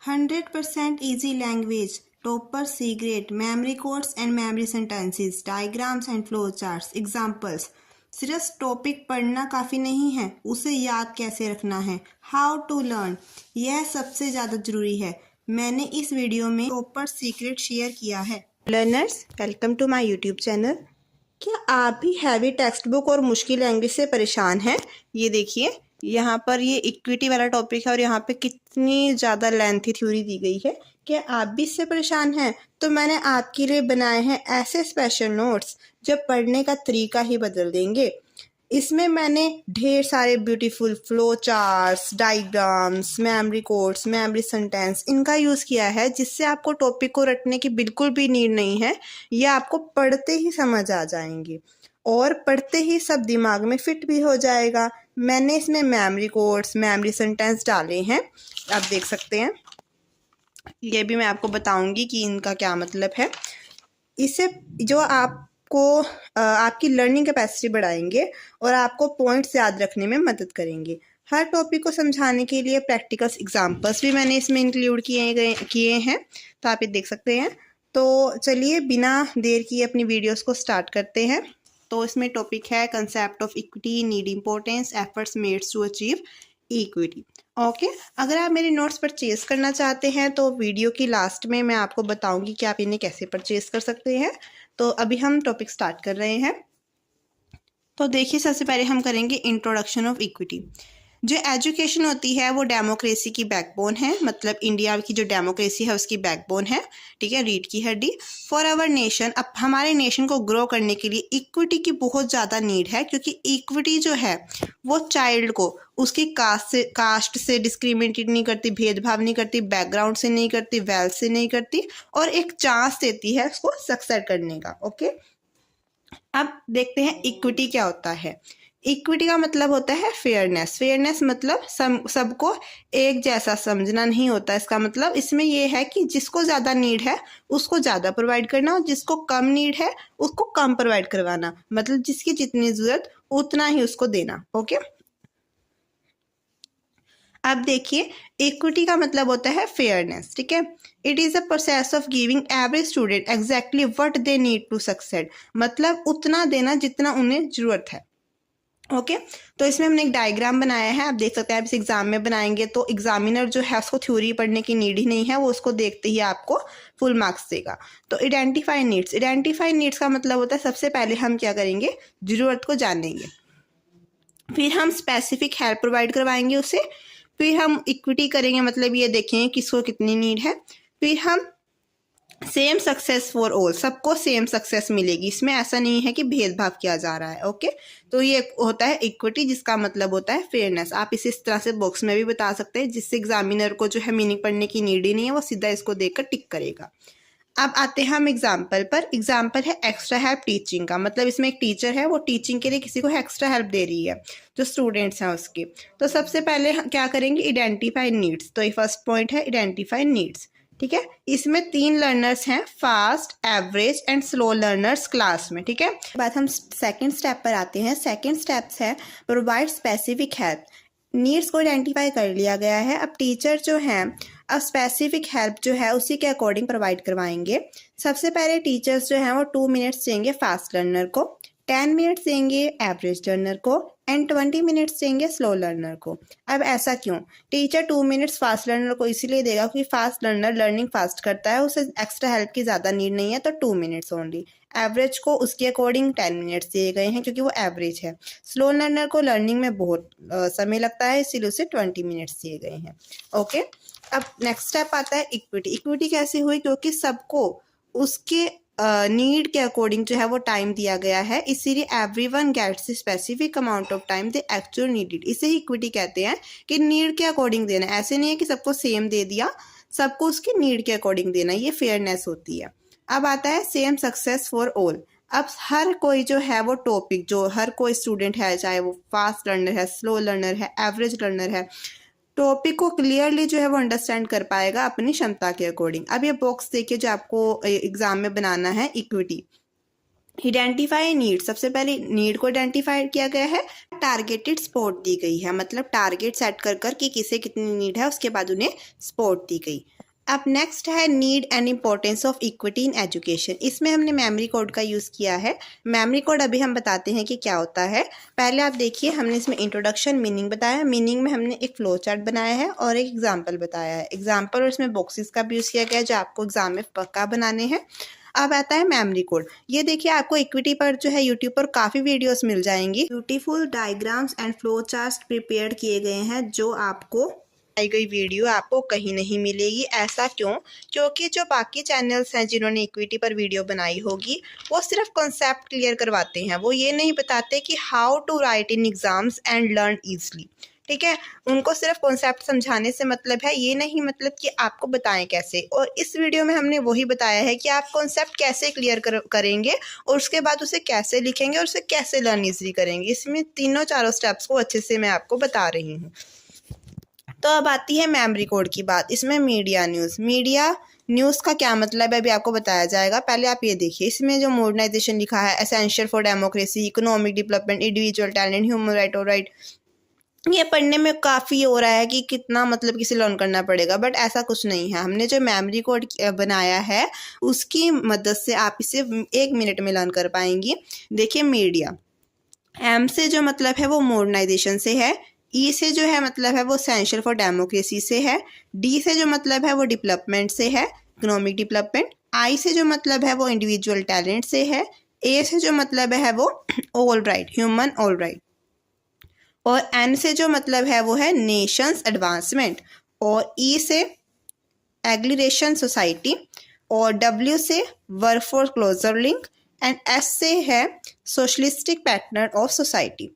100% easy language, topper secret, memory codes and memory sentences, diagrams and flowcharts, examples. सिर्फ topic पढ़ना काफ़ी नहीं है, उसे याद कैसे रखना है, हाउ टू लर्न, यह सबसे ज़्यादा ज़रूरी है। मैंने इस वीडियो में टॉपर सीक्रेट शेयर किया है। Learners, welcome to my YouTube channel. क्या आप भी हैवी टेक्स्ट बुक और मुश्किल लैंग्वेज से परेशान हैं? ये देखिए, यहाँ पर ये इक्विटी वाला टॉपिक है और यहाँ पे कितनी ज़्यादा लेंथी थ्योरी दी गई है। क्या आप भी इससे परेशान हैं? तो मैंने आपके लिए बनाए हैं ऐसे स्पेशल नोट्स जो पढ़ने का तरीका ही बदल देंगे। इसमें मैंने ढेर सारे beautiful flow charts, diagrams, memory codes, memory sentence इनका यूज़ किया है, जिससे आपको टॉपिक को रटने की बिल्कुल भी नीड नहीं है। ये आपको पढ़ते ही समझ आ जाएंगे और पढ़ते ही सब दिमाग में फिट भी हो जाएगा। मैंने इसमें मेमोरी कोड्स, मेमोरी सेंटेंस डाले हैं, आप देख सकते हैं। ये भी मैं आपको बताऊंगी कि इनका क्या मतलब है। इससे जो आपको आपकी लर्निंग कैपेसिटी बढ़ाएंगे और आपको पॉइंट्स याद रखने में मदद करेंगे। हर टॉपिक को समझाने के लिए प्रैक्टिकल्स एग्जांपल्स भी मैंने इसमें इंक्लूड किए हैं, तो आप ये देख सकते हैं। तो चलिए बिना देर किए अपनी वीडियोस को स्टार्ट करते हैं। तो इसमें टॉपिक है concept of equity, need importance, efforts made to achieve equity. Okay, अगर आप मेरे नोट्स परचेज करना चाहते हैं तो वीडियो की लास्ट में मैं आपको बताऊंगी कि आप इन्हें कैसे परचेज कर सकते हैं। तो अभी हम टॉपिक स्टार्ट कर रहे हैं। तो देखिए, सबसे पहले हम करेंगे इंट्रोडक्शन ऑफ इक्विटी। जो एजुकेशन होती है वो डेमोक्रेसी की बैकबोन है, मतलब इंडिया की जो डेमोक्रेसी है उसकी बैकबोन है, ठीक है, रीढ़ की हड्डी। फॉर आवर नेशन, अब हमारे नेशन को ग्रो करने के लिए इक्विटी की बहुत ज़्यादा नीड है, क्योंकि इक्विटी जो है वो चाइल्ड को उसकी कास्ट से डिस्क्रिमिनेट नहीं करती, भेदभाव नहीं करती, बैकग्राउंड से नहीं करती, वेल्थ से नहीं करती, और एक चांस देती है उसको सक्सेस करने का। ओके, अब देखते हैं इक्विटी क्या होता है। इक्विटी का मतलब होता है फेयरनेस। फेयरनेस मतलब सबको एक जैसा समझना नहीं होता। इसका मतलब इसमें यह है कि जिसको ज़्यादा नीड है उसको ज़्यादा प्रोवाइड करना, और जिसको कम नीड है उसको कम प्रोवाइड करवाना, मतलब जिसकी जितनी ज़रूरत उतना ही उसको देना। ओके, अब देखिए, इक्विटी का मतलब होता है फेयरनेस, ठीक है। It is a process of giving every student exactly what they need to succeed, मतलब उतना देना जितना उन्हें ज़रूरत है। ओके, तो इसमें हमने एक डायग्राम बनाया है, आप देख सकते हैं। आप इस एग्जाम में बनाएंगे तो एग्जामिनर जो है उसको थ्योरी पढ़ने की नीड ही नहीं है, वो उसको देखते ही आपको फुल मार्क्स देगा। तो आइडेंटिफाई नीड्स। आइडेंटिफाई नीड्स का मतलब होता है सबसे पहले हम क्या करेंगे, ज़रूरत को जानेंगे, फिर हम स्पेसिफिक हेल्प प्रोवाइड करवाएंगे उसे, फिर हम इक्विटी करेंगे, मतलब ये देखेंगे किसको कितनी नीड है, फिर हम सेम सक्सेस फॉर ऑल, सबको सेम सक्सेस मिलेगी। इसमें ऐसा नहीं है कि भेदभाव किया जा रहा है। ओके, तो ये होता है इक्विटी, जिसका मतलब होता है फेयरनेस। आप इसे इस तरह से बॉक्स में भी बता सकते हैं, जिससे एग्जामिनर को जो है मीनिंग पढ़ने की नीड ही नहीं है, वो सीधा इसको देखकर टिक करेगा। अब आते हैं हम एग्जाम्पल पर। एग्जाम्पल है एक्स्ट्रा हेल्प टीचिंग का, मतलब इसमें एक टीचर है, वो टीचिंग के लिए किसी को एक्स्ट्रा हेल्प दे रही है, जो स्टूडेंट्स हैं उसके। तो सबसे पहले क्या करेंगे, आइडेंटिफाई नीड्स। तो ये फर्स्ट पॉइंट है, आइडेंटिफाई नीड्स, ठीक है। इसमें 3 लर्नर्स हैं, fast, average and slow learners class में, ठीक है। बाद हम सेकंड स्टेप पर आते हैं। सेकंड स्टेप्स है प्रोवाइड स्पेसिफिक हेल्प। नीड्स को आइडेंटिफाई कर लिया गया है, अब टीचर जो है अब स्पेसिफिक हेल्प जो है उसी के अकॉर्डिंग प्रोवाइड करवाएंगे। सबसे पहले टीचर्स जो हैं वो 2 मिनट्स देंगे फास्ट लर्नर को, 10 मिनट्स देंगे एवरेज लर्नर को एंड 20 मिनट्स देंगे स्लो लर्नर को। अब ऐसा क्यों? टीचर 2 मिनट्स फास्ट लर्नर को इसीलिए देगा क्योंकि फास्ट लर्नर लर्निंग फास्ट करता है, उसे एक्स्ट्रा हेल्प की ज़्यादा नीड नहीं है, तो 2 मिनट्स ओनली। एवरेज को उसके अकॉर्डिंग 10 मिनट्स दिए गए हैं क्योंकि वो एवरेज है। स्लो लर्नर को लर्निंग में बहुत समय लगता है, इसीलिए उसे 20 मिनट्स दिए गए हैं। ओके, अब नेक्स्ट स्टेप आता है इक्विटी। इक्विटी कैसे हुई? क्योंकि सबको उसके नीड के अकॉर्डिंग जो है वो टाइम दिया गया है, इसीलिए everyone gets specific amount of time they actually needed. इसे ही इक्विटी कहते हैं कि नीड के अकॉर्डिंग देना। ऐसे नहीं है कि सबको सेम दे दिया, सबको उसकी नीड के अकॉर्डिंग देना, ये फेयरनेस होती है। अब आता है सेम सक्सेस फॉर ऑल। अब हर कोई जो है वो टॉपिक, जो हर कोई स्टूडेंट है, चाहे वो फास्ट लर्नर है, स्लो लर्नर है, एवरेज लर्नर है, टॉपिक को क्लियरली जो है वो अंडरस्टैंड कर पाएगा अपनी क्षमता के अकॉर्डिंग। अब ये बॉक्स देखिए जो आपको एग्जाम में बनाना है, इक्विटी। आइडेंटिफाई नीड, सबसे पहले नीड को आइडेंटिफाई किया गया है। टारगेटेड सपोर्ट दी गई है, मतलब टारगेट सेट कर कर कि किसे कितनी नीड है, उसके बाद उन्हें सपोर्ट दी गई। अब नेक्स्ट है need and importance of equity in education. इसमें हमने मेमोरी कोड का यूज़ किया है। मेमोरी कोड अभी हम बताते हैं कि क्या होता है। पहले आप देखिए, हमने इसमें इंट्रोडक्शन, मीनिंग बताया। मीनिंग में हमने एक फ्लो चार्ट बनाया है और एक एग्जाम्पल बताया है। एग्जाम्पल और इसमें बॉक्सेस का भी यूज़ किया गया है जो आपको एग्जाम में पक्का बनाने हैं। अब आता है मेमोरी कोड। ये देखिए, आपको इक्विटी पर जो है यूट्यूब पर काफ़ी वीडियोस मिल जाएंगी। Beautiful diagrams and flow charts prepare किए गए हैं जो आपको आई गई वीडियो आपको कहीं नहीं मिलेगी। ऐसा क्यों? क्योंकि जो बाकी चैनल्स हैं जिन्होंने इक्विटी पर वीडियो बनाई होगी, वो सिर्फ कॉन्सेप्ट क्लियर करवाते हैं। वो ये नहीं बताते कि how to write in exams and learn easily. ठीक है, उनको सिर्फ कॉन्सेप्ट समझाने से मतलब है, ये नहीं मतलब कि आपको बताएं कैसे। और इस वीडियो में हमने वही बताया है कि आप कॉन्सेप्ट कैसे क्लियर करेंगे और उसके बाद उसे कैसे लिखेंगे और उसे कैसे लर्न ईजली करेंगे। इसमें तीनों चारों स्टेप्स को अच्छे से मैं आपको बता रही हूँ। तो अब आती है मेमोरी कोड की बात। इसमें मीडिया न्यूज़ का क्या मतलब है अभी आपको बताया जाएगा। पहले आप ये देखिए, इसमें जो मॉडर्नाइजेशन लिखा है, essential for democracy, economic development, individual talent, human right और राइट, ये पढ़ने में काफ़ी हो रहा है कि कितना मतलब किसे लर्न करना पड़ेगा, बट ऐसा कुछ नहीं है। हमने जो मेमोरी कोड बनाया है उसकी मदद से आप इसे 1 मिनट में लर्न कर पाएंगी। देखिए, मीडिया, एम से जो मतलब है वो मॉडर्नाइजेशन से है, ई से जो है मतलब है वो एसेंशियल फॉर डेमोक्रेसी से है, डी से जो मतलब है वो डेवलपमेंट से है, इकोनॉमिक डेवलपमेंट, आई से जो मतलब है वो इंडिविजुअल टैलेंट से है, ए से जो मतलब है वो all right, human all right, और एन से जो मतलब है वो है नेशंस एडवांसमेंट, और ई से एग्रीगेशन सोसाइटी, और डब्ल्यू से work for closer link, and S से है सोशलिस्टिक पैटर्न ऑफ सोसाइटी।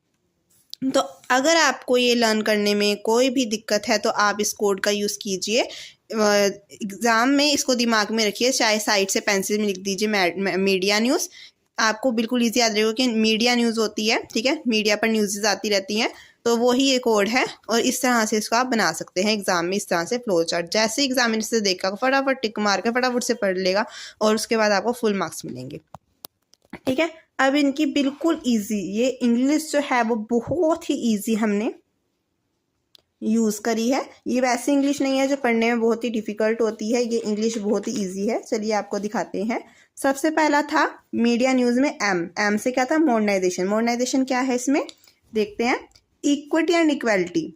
तो अगर आपको ये लर्न करने में कोई भी दिक्कत है तो आप इस कोड का यूज़ कीजिए। एग्ज़ाम में इसको दिमाग में रखिए, चाहे साइड से पेंसिल में लिख दीजिए मीडिया न्यूज़, आपको बिल्कुल ईजी याद रहेगा कि मीडिया न्यूज़ होती है। ठीक है, मीडिया पर न्यूज़ आती रहती हैं, तो वही ये कोड है। और इस तरह से इसको आप बना सकते हैं एग्जाम में, इस तरह से फ्लो चार्ट। जैसे एग्जामिनर से देखा, फटाफट टिक मार के फटाफट से पढ़ लेगा और उसके बाद आपको फुल मार्क्स मिलेंगे। ठीक है, अब इनकी बिल्कुल इजी, ये इंग्लिश जो है वो बहुत ही इजी हमने यूज़ करी है। ये वैसे इंग्लिश नहीं है जो पढ़ने में बहुत ही डिफ़िकल्ट होती है, ये इंग्लिश बहुत ही इजी है। चलिए आपको दिखाते हैं। सबसे पहला था मीडिया न्यूज़ में एम से क्या था? मॉडर्नाइजेशन क्या है इसमें, देखते हैं। Equity and equality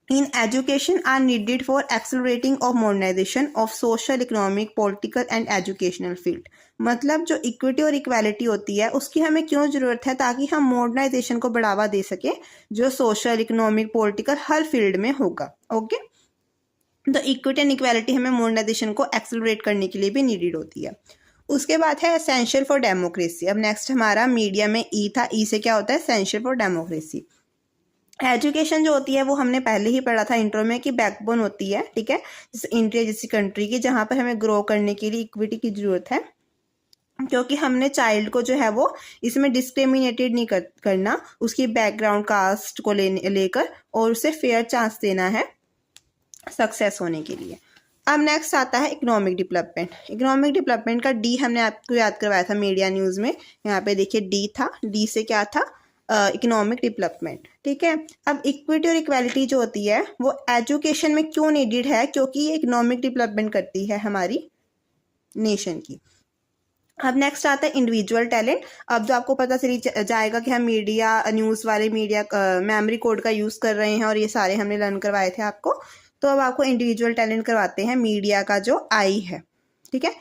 in education are needed for accelerating of modernization of social, economic, political and educational field। मतलब जो इक्विटी और इक्वालिटी होती है उसकी हमें क्यों ज़रूरत है? ताकि हम मॉडर्नाइजेशन को बढ़ावा दे सकें जो सोशल, इकोनॉमिक, पॉलिटिकल हर फील्ड में होगा। ओके, तो इक्विटी एंड इक्वालिटी हमें मॉडर्नाइजेशन को एक्सेलरेट करने के लिए भी नीडेड होती है। उसके बाद है एसेंशियल फॉर डेमोक्रेसी। अब नेक्स्ट हमारा मीडिया में ई था, ई से क्या होता है? Essential for democracy. एजुकेशन जो होती है वो हमने पहले ही पढ़ा था इंट्रो में कि बैकबोन होती है। ठीक है, जैसे इंडिया जैसी कंट्री की, जहाँ पर हमें ग्रो करने के लिए इक्विटी की ज़रूरत है, क्योंकि हमने चाइल्ड को जो है वो इसमें डिस्क्रिमिनेटेड नहीं करना, उसकी बैकग्राउंड कास्ट को लेकर और उसे फेयर चांस देना है सक्सेस होने के लिए। अब नेक्स्ट आता है इकोनॉमिक डेवलपमेंट। इकोनॉमिक डेवलपमेंट का डी हमने आपको याद करवाया था मीडिया न्यूज़ में। यहाँ पे देखिए डी था, डी से क्या था? Economic development. ठीक है, अब इक्विटी और इक्वालिटी जो होती है वो एजुकेशन में क्यों नीडेड है? क्योंकि ये इकोनॉमिक डेवलपमेंट करती है हमारी नेशन की। अब नेक्स्ट आता है इंडिविजुअल टैलेंट। अब जो आपको पता चली जाएगा कि हम मीडिया न्यूज़ वाले मीडिया मेमोरी कोड का यूज़ कर रहे हैं और ये सारे हमने लर्न करवाए थे आपको, तो अब आपको इंडिविजुअल टैलेंट करवाते हैं मीडिया का जो आई है। ठीक है,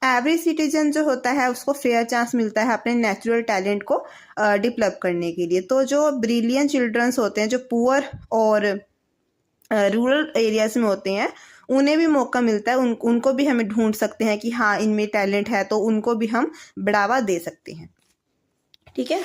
एवरी सिटीजन जो होता है उसको फेयर चांस मिलता है अपने नेचुरल टैलेंट को डेवलप करने के लिए। तो जो ब्रिलियंट चिल्ड्रंस होते हैं, जो पुअर और रूरल एरियाज में होते हैं, उन्हें भी मौका मिलता है, उनको भी हमें ढूंढ सकते हैं कि हाँ इनमें टैलेंट है, तो उनको भी हम बढ़ावा दे सकते हैं। ठीक है,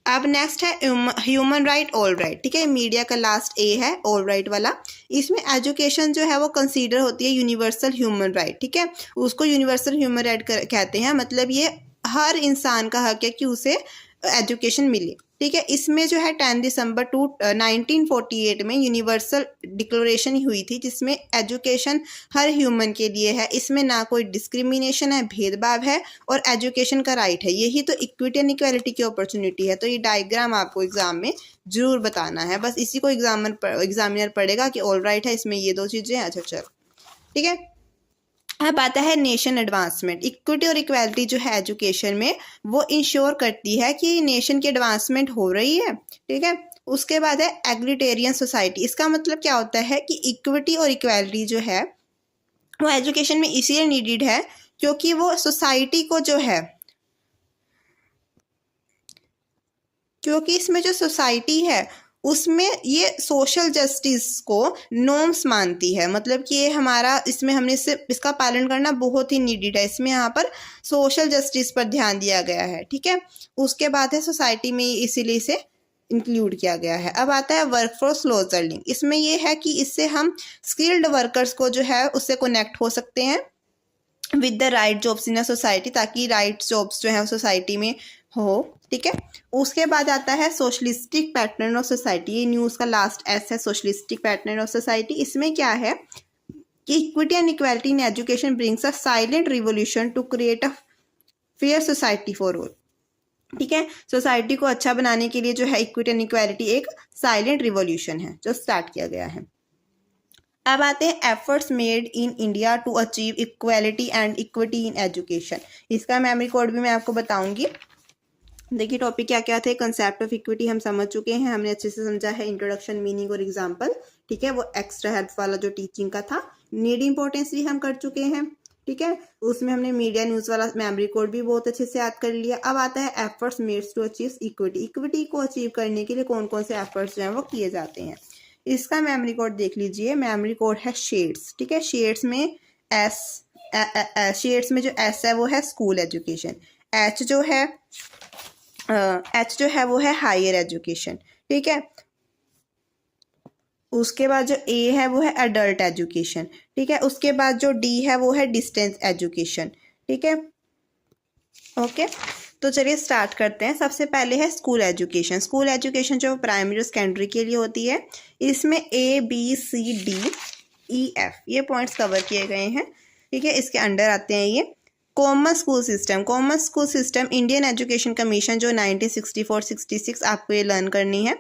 अब नेक्स्ट है ह्यूमन राइट ऑल राइट। ठीक है, मीडिया का लास्ट ए है ऑल राइट वाला। इसमें एजुकेशन जो है वो कंसीडर होती है यूनिवर्सल ह्यूमन राइट। ठीक है, उसको यूनिवर्सल ह्यूमन राइट कहते हैं, मतलब ये हर इंसान का हक है कि उसे एजुकेशन मिले। ठीक है। इसमें जो है 10 दिसंबर 1948 में यूनिवर्सल डिक्लेरेशन हुई थी, जिसमें एजुकेशन हर ह्यूमन के लिए है, इसमें ना कोई डिस्क्रिमिनेशन है, भेदभाव है, और एजुकेशन का राइट है। यही तो इक्विटी एंड इक्वालिटी की अपॉर्चुनिटी है। तो ये डायग्राम आपको एग्जाम में जरूर बताना है, बस इसी को एग्जामिनर पढ़ेगा कि ऑल राइट है, इसमें ये दो चीज़ें हैं। अच्छा चलो ठीक है। अब आता है नेशन एडवांसमेंट। इक्विटी और इक्वालिटी जो है एजुकेशन में, वो इंश्योर करती है कि नेशन की एडवांसमेंट हो रही है, ठीक है। उसके बाद है एग्लिटेरियन सोसाइटी। इसका मतलब क्या होता है कि इक्विटी और इक्वालिटी जो है वो एजुकेशन में इसीलिए नीडेड है क्योंकि वो सोसाइटी को जो है, क्योंकि इसमें जो सोसाइटी है उसमें ये सोशल जस्टिस को नॉर्म्स मानती है। मतलब कि ये हमारा, इसमें हमने इसका पालन करना बहुत ही नीडेड है। इसमें यहाँ पर सोशल जस्टिस पर ध्यान दिया गया है, ठीक है। उसके बाद है सोसाइटी में, इसीलिए इसे इंक्लूड किया गया है। अब आता है वर्कफोर्स क्लोजर लिंक। इसमें यह है कि इससे हम स्किल्ड वर्कर्स को जो है उससे कनेक्ट हो सकते हैं with the right jobs in a society, ताकि राइट जॉब्स जो है सोसाइटी में हो, ठीक है। उसके बाद आता है सोशलिस्टिक पैटर्न ऑफ सोसाइटी। ये न्यूज़ का लास्ट एस है, सोशलिस्टिक पैटर्न ऑफ सोसाइटी। इसमें क्या है कि equity and equality in education brings a silent revolution to create a fair society for all, ठीक है। सोसाइटी को अच्छा बनाने के लिए जो है इक्विटी एंड इक्वालिटी एक साइलेंट रिवोल्यूशन है जो स्टार्ट किया गया है। अब आते हैं efforts made in India to achieve equality and equity in education. इसका मेमोरी कोड भी मैं आपको बताऊंगी। देखिए टॉपिक क्या क्या थे। कंसेप्ट ऑफ इक्विटी हम समझ चुके हैं, हमने अच्छे से समझा है। इंट्रोडक्शन, मीनिंग और एग्जाम्पल, ठीक है। वो एक्स्ट्रा हेल्प वाला जो टीचिंग का था। नीड इंपॉर्टेंस भी हम कर चुके हैं, ठीक है। उसमें हमने मीडिया न्यूज़ वाला मेमोरी कोड भी बहुत अच्छे से याद कर लिया। अब आता है efforts made to achieve equity. Equity को अचीव करने के लिए कौन कौन से एफर्ट्स जो हैं वो किए जाते हैं। इसका मेमोरी कोड देख लीजिए। मेमोरी कोड है शेड्स, ठीक है। शेड्स में एस, शेड्स में जो एस है वो है स्कूल एजुकेशन, एच जो है वो है हायर एजुकेशन, ठीक है। उसके बाद जो ए है वो है एडल्ट एजुकेशन, ठीक है। उसके बाद जो डी है वो है डिस्टेंस एजुकेशन, ठीक है। ओके, तो चलिए स्टार्ट करते हैं। सबसे पहले है स्कूल एजुकेशन। स्कूल एजुकेशन जो प्राइमरी और सेकेंडरी के लिए होती है, इसमें A B C D E F ये पॉइंट्स कवर किए गए हैं, ठीक है। इसके अंडर आते हैं ये common school system. Common school system Indian education commission जो 1964-66 आपको ये लर्न करनी है,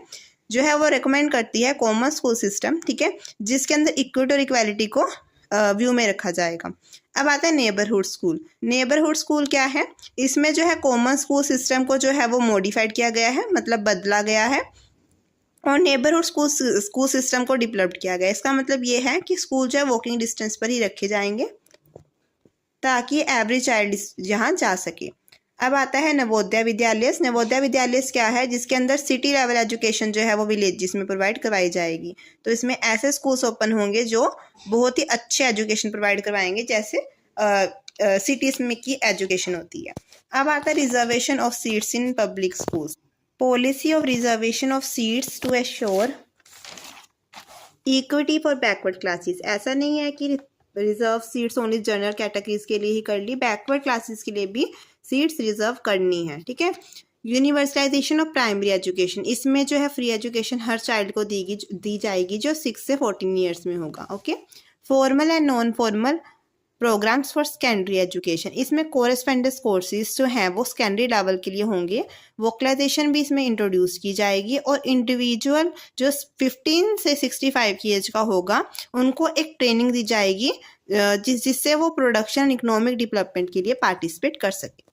जो है वो रिकमेंड करती है कॉमन स्कूल सिस्टम, ठीक है, जिसके अंदर इक्विटी और इक्वालिटी को व्यू में रखा जाएगा। अब आता है नेबरहुड स्कूल। नेबरहुड स्कूल क्या है? इसमें जो है कॉमन स्कूल सिस्टम को जो है वो मॉडिफाइड किया गया है, मतलब बदला गया है, और नेबरहुड स्कूल सिस्टम को डेवलप्ड किया गया है। इसका मतलब ये है कि स्कूल जो है वॉकिंग डिस्टेंस पर ही रखे जाएंगे ताकि एवरेज चाइल्ड यहाँ जा सके। अब आता है नवोदय विद्यालय। नवोदय विद्यालय क्या है? जिसके अंदर सिटी लेवल एजुकेशन जो है वो विलेजेस में प्रोवाइड करवाई जाएगी। तो इसमें ऐसे स्कूल्स ओपन होंगे जो बहुत ही अच्छे एजुकेशन प्रोवाइड करवाएंगे, जैसे सिटीज में की एजुकेशन होती है। अब आता है reservation of seats in public schools. Policy of reservation of seats to assure equity for backward classes. ऐसा नहीं है कि reserve seats only general categories के लिए ही कर ली, बैकवर्ड क्लासेस के लिए भी सीट्स रिजर्व करनी है, ठीक है। Universalization of primary education. इसमें जो है फ्री एजुकेशन हर चाइल्ड को दी जाएगी जो 6 से 14 ईयर्स में होगा, okay. Formal and non formal programmes for secondary education. इसमें कोरेस्पेंडेंस कोर्सेज जो हैं वो सेकेंडरी लेवल के लिए होंगे। वोकलाइजेशन भी इसमें इंट्रोड्यूस की जाएगी, और इंडिविजुअल जो 15 से 65 की एज का होगा उनको एक ट्रेनिंग दी जाएगी जिससे वो प्रोडक्शन इकोनॉमिक डेवलपमेंट के लिए पार्टिसिपेट कर सके।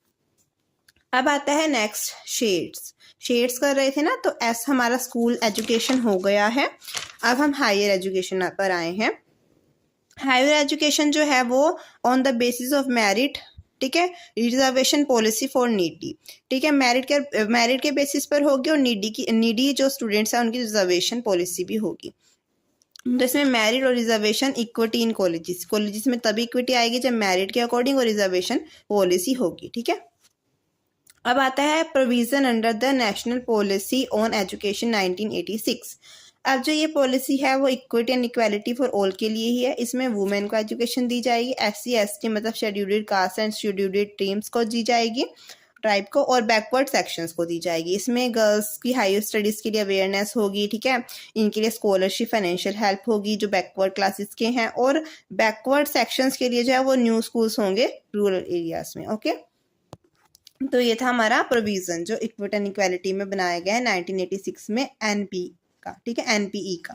अब आता है नेक्स्ट शेड्स कर रहे थे ना, तो ऐसा हमारा स्कूल एजुकेशन हो गया है। अब हम हायर एजुकेशन पर आए हैं। हायर एजुकेशन जो है वो on the basis of merit, ठीक है, रिजर्वेशन पॉलिसी फॉर नीडी, ठीक है, मेरिट के बेसिस पर होगी, और नीडी जो स्टूडेंट्स हैं उनकी रिजर्वेशन पॉलिसी भी होगी। तो इसमें मेरिट और रिजर्वेशन इक्विटी इन कॉलेजेस में तभी इक्विटी आएगी जब मेरिट के अकॉर्डिंग और रिजर्वेशन पॉलिसी होगी, ठीक है। अब आता है provision under the national policy on education 1986। अब जो ये पॉलिसी है वो equity and equality for all के लिए ही है। इसमें वुमेन को एजुकेशन दी जाएगी, SC ST मतलब scheduled caste and scheduled tribes को दी जाएगी, ट्राइब को और बैकवर्ड सेक्शंस को दी जाएगी। इसमें गर्ल्स की हायर स्टडीज़ के लिए अवेयरनेस होगी, ठीक है, इनके लिए स्कॉलरशिप फाइनेंशियल हेल्प होगी जो बैकवर्ड क्लासेस के हैं, और बैकवर्ड सेक्शंस के लिए जो है वो न्यू स्कूल्स होंगे रूरल एरियाज में। ओके, तो ये था हमारा प्रोविज़न जो इक्विटी एंड इक्वालिटी में बनाया गया है 1986 में एनपी का, ठीक है, एनपीई का।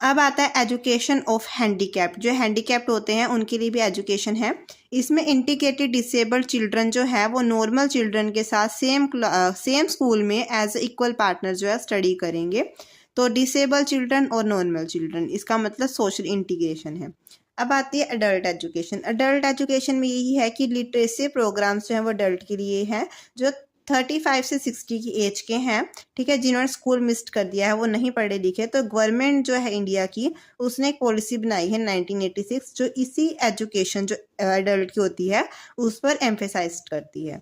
अब आता है एजुकेशन ऑफ हैंडीकैप्ड। जो हैंडीकैप्ड होते हैं उनके लिए भी एजुकेशन है। इसमें इंटीग्रेटेड डिसेबल्ड चिल्ड्रन जो है वो नॉर्मल चिल्ड्रन के साथ सेम स्कूल में एज इक्वल पार्टनर जो है स्टडी करेंगे। तो डिसेबल चिल्ड्रन और नॉर्मल चिल्ड्रन, इसका मतलब सोशल इंटीग्रेशन है। अब आती है अडल्ट एजुकेशन। अडल्ट एजुकेशन में यही है कि लिटरेसी प्रोग्राम्स जो हैं वो अडल्ट के लिए हैं जो 35 से 60 की एज के हैं, ठीक है, जिन्होंने स्कूल मिस कर दिया है, वो नहीं पढ़े लिखे। तो गवर्नमेंट जो है इंडिया की, उसने एक पॉलिसी बनाई है 1986 जो इसी एजुकेशन जो एडल्ट की होती है उस पर एम्फेसाइज करती है।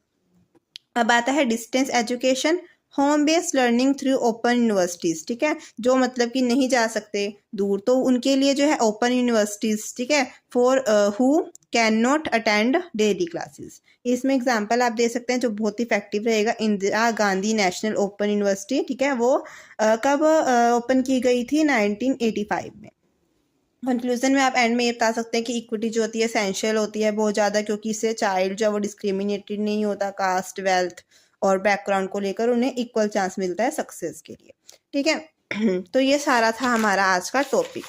अब आता है distance education, home based learning through open universities, ठीक है, जो मतलब कि नहीं जा सकते दूर, तो उनके लिए जो है ओपन यूनिवर्सिटीज़, ठीक है, for who can not attend daily classes. इसमें एग्जांपल आप दे सकते हैं जो बहुत इफेक्टिव रहेगा, Indira Gandhi national open university, ठीक है, वो कब ओपन की गई थी 1985 में। कंक्लूजन में आप एंड में ये बता सकते हैं कि इक्विटी जो होती है एसेंशियल होती है बहुत ज़्यादा, क्योंकि इससे चाइल्ड जो है वो डिस्क्रिमिनेटेड नहीं होता, कास्ट, वेल्थ और बैकग्राउंड को लेकर उन्हें इक्वल चांस मिलता है सक्सेस के लिए, ठीक है। तो ये सारा था हमारा आज का टॉपिक।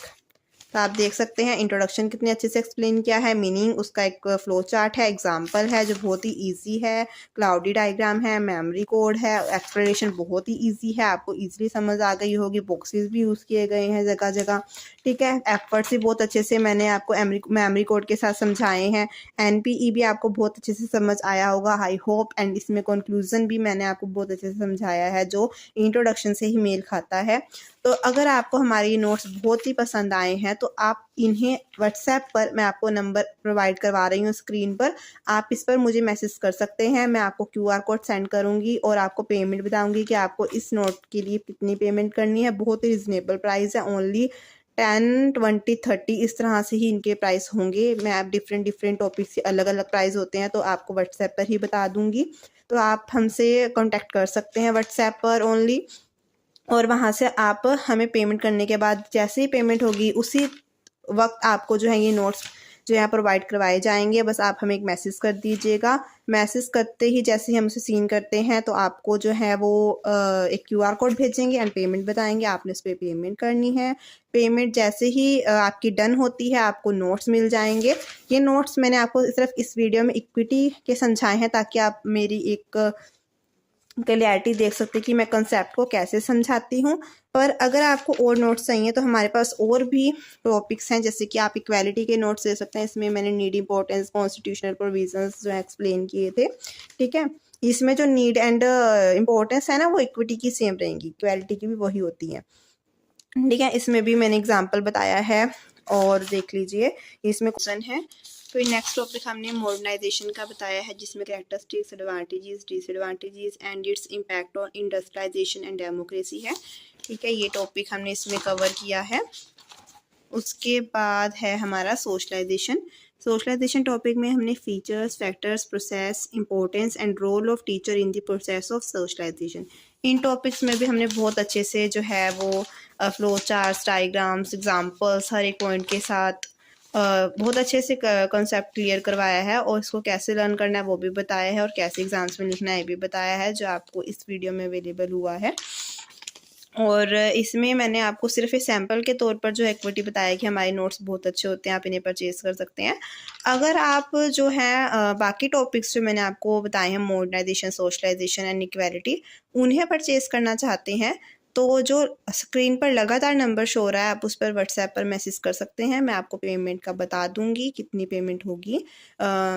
तो आप देख सकते हैं इंट्रोडक्शन कितने अच्छे से एक्सप्लेन किया है, मीनिंग उसका एक फ्लो चार्ट है, एग्जांपल है जो बहुत ही इजी है, क्लाउडी डायग्राम है, मेमोरी कोड है, एक्सप्लेनेशन बहुत ही इजी है, आपको इजीली समझ आ गई होगी, बॉक्सेस भी यूज़ किए गए हैं जगह जगह, ठीक है, एफर्ट्स भी बहुत अच्छे से मैंने आपको मेमोरी कोड के साथ समझाए हैं, एनपीई भी आपको बहुत अच्छे से समझ आया होगा आई होप, एंड इसमें कंक्लूजन भी मैंने आपको बहुत अच्छे से समझाया है जो इंट्रोडक्शन से ही मेल खाता है। तो अगर आपको हमारे ये नोट्स बहुत ही पसंद आए हैं तो आप इन्हें व्हाट्सएप पर, मैं आपको नंबर प्रोवाइड करवा रही हूँ स्क्रीन पर, आप इस पर मुझे मैसेज कर सकते हैं, मैं आपको QR कोड सेंड करूँगी और आपको पेमेंट बताऊँगी कि आपको इस नोट के लिए कितनी पेमेंट करनी है। बहुत ही रिजनेबल प्राइस है, ओनली 10, 20, 30 इस तरह से ही इनके प्राइस होंगे। मैं आप डिफरेंट टॉपिक से अलग अलग प्राइस होते हैं तो आपको व्हाट्सएप पर ही बता दूँगी, तो आप हमसे कॉन्टैक्ट कर सकते हैं व्हाट्सएप पर ओनली, और वहाँ से आप हमें पेमेंट करने के बाद जैसे ही पेमेंट होगी उसी वक्त आपको जो है ये नोट्स जो यहाँ प्रोवाइड करवाए जाएंगे। बस आप हमें एक मैसेज कर दीजिएगा, मैसेज करते ही जैसे ही हम उसे सीन करते हैं तो आपको जो है वो एक QR कोड भेजेंगे एंड पेमेंट बताएंगे, आपने उस पर पेमेंट करनी है। पेमेंट जैसे ही आपकी डन होती है आपको नोट्स मिल जाएंगे। ये नोट्स मैंने आपको सिर्फ इस वीडियो में इक्विटी के समझाए हैं ताकि आप मेरी एक क्लैरिटी देख सकते हैं कि मैं कंसेप्ट को कैसे समझाती हूँ। पर अगर आपको और नोट्स चाहिए तो हमारे पास और भी टॉपिक्स हैं, जैसे कि आप इक्वालिटी के नोट्स दे सकते हैं। इसमें मैंने नीड, इंपॉर्टेंस, कॉन्स्टिट्यूशनल प्रोविजंस जो एक्सप्लेन किए थे, ठीक है। इसमें जो नीड एंड इम्पोर्टेंस है ना वो इक्विटी की सेम रहेंगी, इक्वालिटी की भी वही होती है, ठीक है। इसमें भी मैंने एग्जाम्पल बताया है और देख लीजिए इसमें क्वेश्चन है। फिर नेक्स्ट टॉपिक हमने मॉडर्नाइजेशन का बताया है जिसमें characteristics, advantages, disadvantages and its impact on industrialisation and democracy है, ठीक है। ये टॉपिक हमने इसमें कवर किया है। उसके बाद है हमारा सोशलाइजेशन। सोशलाइजेशन टॉपिक में हमने features, factors, process, importance and role of teacher in the process of socialization, इन टॉपिक्स में भी हमने बहुत अच्छे से जो है वो फ्लो चार्ट्स, डायग्राम्स, एग्जांपल्स हर एक पॉइंट के साथ बहुत अच्छे से कॉन्सेप्ट क्लियर करवाया है, और इसको कैसे लर्न करना है वो भी बताया है, और कैसे एग्जाम्स में लिखना है ये भी बताया है, जो आपको इस वीडियो में अवेलेबल हुआ है। और इसमें मैंने आपको सिर्फ एक सैम्पल के तौर पर जो इक्विटी बताया कि हमारे नोट्स बहुत अच्छे होते हैं, आप इन्हें परचेज़ कर सकते हैं। अगर आप जो है बाकी टॉपिक्स जो मैंने आपको बताए हैं, मॉडर्नाइजेशन, सोशलाइजेशन एंड इक्वालिटी, उन्हें परचेज़ करना चाहते हैं तो जो स्क्रीन पर लगातार नंबर शो हो रहा है आप उस पर व्हाट्सएप पर मैसेज कर सकते हैं। मैं आपको पेमेंट का बता दूंगी कितनी पेमेंट होगी,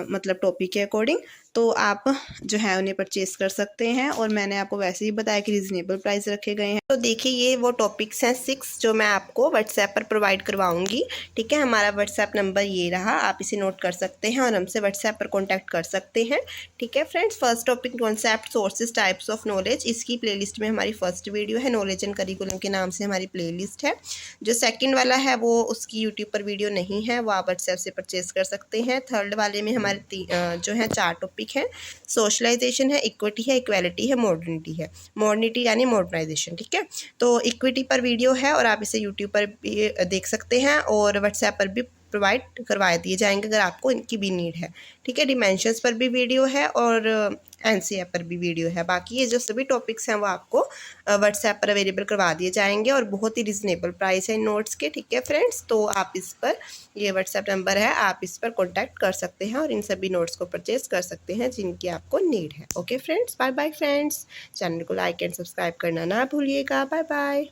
मतलब टॉपिक के अकॉर्डिंग, तो आप जो है उन्हें परचेज़ कर सकते हैं। और मैंने आपको वैसे ही बताया कि रीज़नेबल प्राइस रखे गए हैं। तो देखिए ये वो टॉपिक्स हैं 6 जो मैं आपको व्हाट्सएप पर प्रोवाइड करवाऊँगी, ठीक है। हमारा व्हाट्सएप नंबर ये रहा, आप इसे नोट कर सकते हैं और हमसे व्हाट्सएप पर कॉन्टैक्ट कर सकते हैं, ठीक है friends. First topic concept, sources, types of knowledge, इसकी प्लेलिस्ट में हमारी फर्स्ट वीडियो है, नॉलेज एंड करिकुलम के नाम से हमारी प्लेलिस्ट है। जो सेकंड वाला है वो उसकी यूट्यूब पर वीडियो नहीं है, वो आप व्हाट्सएप से परचेज़ कर सकते हैं। थर्ड वाले में हमारे जो है 4 टॉपिक टॉपिक हैं, सोशलाइजेशन है, इक्विटी है, इक्वालिटी है, मॉडर्निटी है। मॉडर्निटी यानी मॉडर्नाइजेशन, ठीक है। तो इक्विटी पर वीडियो है और आप इसे यूट्यूब पर भी देख सकते हैं और व्हाट्सएप पर भी प्रोवाइड करवा दिए जाएंगे अगर आपको इनकी भी नीड है, ठीक है। डिमेंशंस पर भी वीडियो है और एनसीएफ पर भी वीडियो है। बाकी ये जो सभी टॉपिक्स हैं वो आपको व्हाट्सएप पर अवेलेबल करवा दिए जाएंगे और बहुत ही रिजनेबल प्राइस है इन नोट्स के, ठीक है फ्रेंड्स। तो आप इस पर, ये व्हाट्सएप नंबर है, आप इस पर कॉन्टैक्ट कर सकते हैं और इन सभी नोट्स को परचेज कर सकते हैं जिनकी आपको नीड है। Okay friends, bye bye friends. Channel को लाइक एंड सब्सक्राइब करना ना भूलिएगा। Bye bye.